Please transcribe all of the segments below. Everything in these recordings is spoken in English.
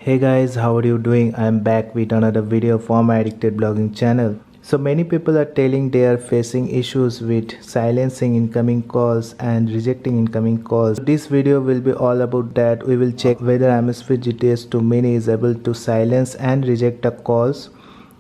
Hey guys, how are you doing? I am back with another video for my addicted blogging channel. So many people are telling they are facing issues with silencing incoming calls and rejecting incoming calls. This video will be all about that. We will check whether Amazfit GTS 2 Mini is able to silence and reject the calls,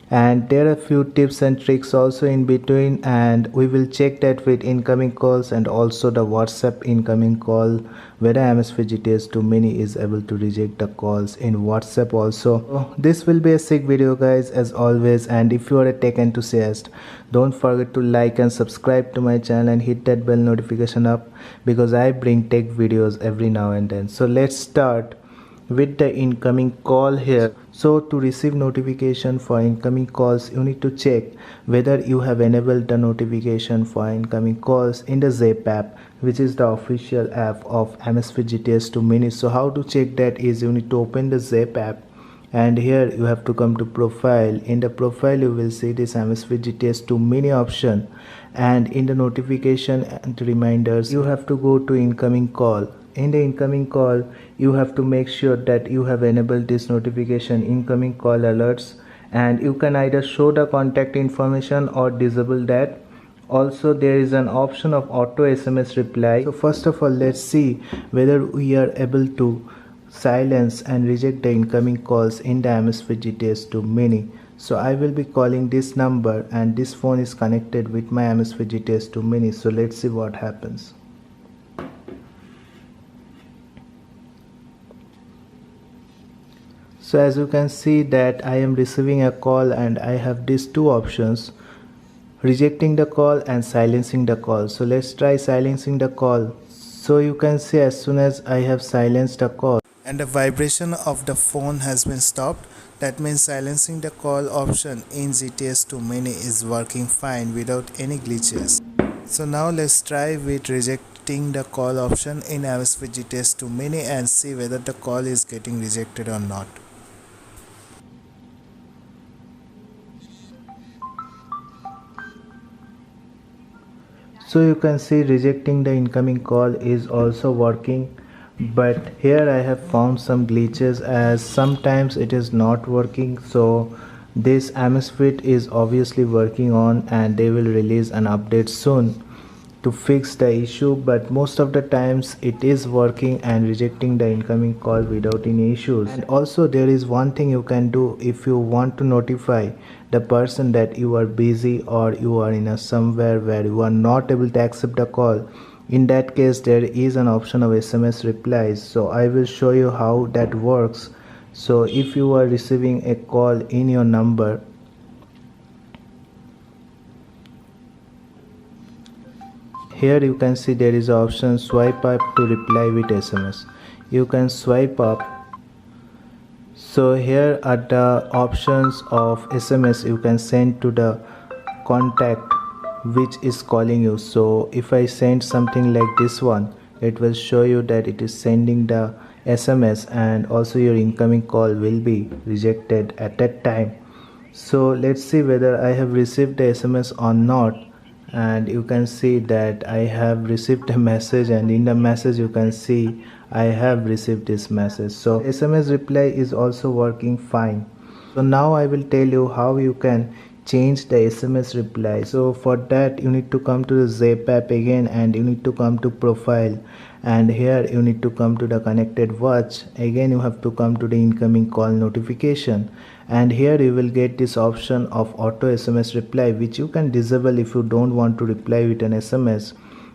and there are a few tips and tricks also in between, and we will check that with incoming calls and also the WhatsApp incoming call, whether Amazfit GTS 2 Mini is able to reject the calls in WhatsApp also. So this will be a sick video guys, as always, and if you are a tech enthusiast, don't forget to like and subscribe to my channel and hit that bell notification up, because I bring tech videos every now and then. So let's start with the incoming call here. So to receive notification for incoming calls, you need to check whether you have enabled the notification for incoming calls in the Zapp app, which is the official app of Amazfit GTS 2 Mini. So how to check that is, you need to open the Zapp app, and here you have to come to profile. In the profile you will see this Amazfit GTS 2 Mini option, and in the notification and reminders you have to go to incoming call. In the incoming call you have to make sure that you have enabled this notification incoming call alerts, and you can either show the contact information or disable that. Also there is an option of auto SMS reply. So first of all, let's see whether we are able to silence and reject the incoming calls in the Amazfit GTS 2 Mini. So I will be calling this number, and this phone is connected with my Amazfit GTS 2 Mini. So let's see what happens. So as you can see that I am receiving a call, and I have these two options: rejecting the call and silencing the call. So let's try silencing the call. So you can see as soon as I have silenced the call and the vibration of the phone has been stopped, that means silencing the call option in GTS 2 Mini is working fine without any glitches. So now let's try with rejecting the call option in Amazfit GTS 2 Mini and see whether the call is getting rejected or not. So you can see rejecting the incoming call is also working, but here I have found some glitches, as sometimes it is not working. So this Amazfit is obviously working on, and they will release an update soon to fix the issue, but most of the times it is working and rejecting the incoming call without any issues. And also there is one thing you can do if you want to notify the person that you are busy or you are in a somewhere where you are not able to accept the call. In that case there is an option of SMS replies. So I will show you how that works. So if you are receiving a call in your number, here you can see there is an option swipe up to reply with SMS. You can swipe up. So here are the options of SMS you can send to the contact which is calling you. So if I send something like this one, it will show you that it is sending the SMS, and also your incoming call will be rejected at that time. So let's see whether I have received the SMS or not. And you can see that I have received a message, and in the message you can see I have received this message. So SMS reply is also working fine. So now I will tell you how you can change the SMS reply. So for that you need to come to the Zapp app again, and you need to come to profile, and here you need to come to the connected watch. Again you have to come to the incoming call notification, and here you will get this option of auto SMS reply, which you can disable if you don't want to reply with an SMS.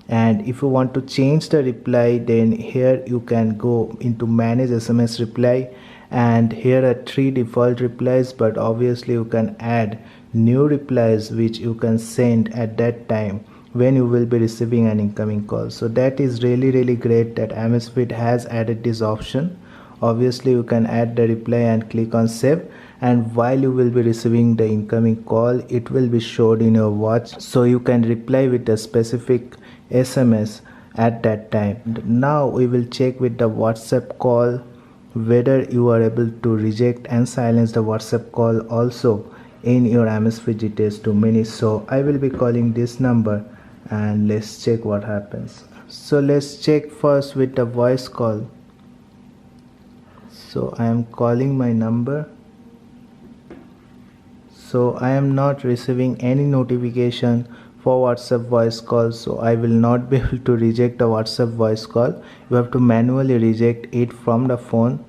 And if you want to change the reply, then here you can go into manage SMS reply, and here are 3 default replies, but obviously you can add new replies which you can send at that time when you will be receiving an incoming call. So that is really great that Amazfit has added this option. Obviously you can add the reply and click on save, and while you will be receiving the incoming call, it will be showed in your watch, so you can reply with a specific SMS at that time. Now we will check with the WhatsApp call whether you are able to reject and silence the WhatsApp call also in your Amazfit GTS 2 Mini. So I will be calling this number, and let's check what happens. So let's check first with the voice call. So I am calling my number. So I am not receiving any notification for WhatsApp voice call, so I will not be able to reject a WhatsApp voice call. You have to manually reject it from the phone.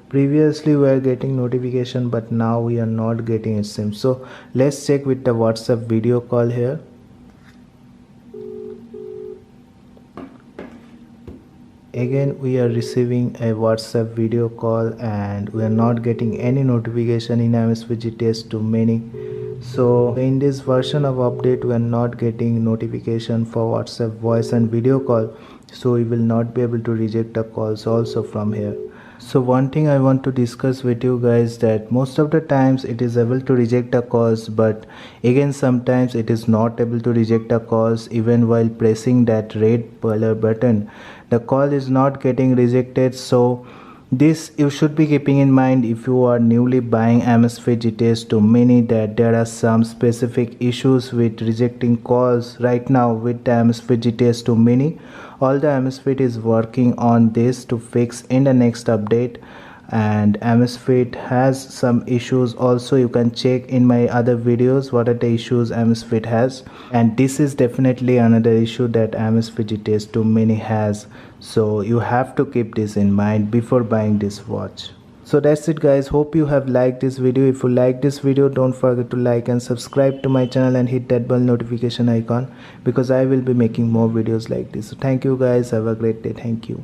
Previously we were getting notification, but now we are not getting it seems. So let's check with the WhatsApp video call here. Again we are receiving a WhatsApp video call and we are not getting any notification in MS Widget Test Too Many. So in this version of update we are not getting notification for WhatsApp voice and video call, so we will not be able to reject the calls also from here. So one thing I want to discuss with you guys, that most of the times it is able to reject the calls, but again sometimes it is not able to reject the calls even while pressing that red color button. The call is not getting rejected. So this you should be keeping in mind if you are newly buying MS Widget Test Too Many, that there are some specific issues with rejecting calls right now with the MS Widget Test Too Many. All the MS Fit is working on this to fix in the next update, and MS Fit has some issues also. You can check in my other videos what are the issues MS Fit has, and this is definitely another issue that MS Widget Test Too Many has. So you have to keep this in mind before buying this watch. So that's it guys, hope you have liked this video. If you like this video, don't forget to like and subscribe to my channel and hit that bell notification icon, because I will be making more videos like this. So thank you guys, have a great day. Thank you.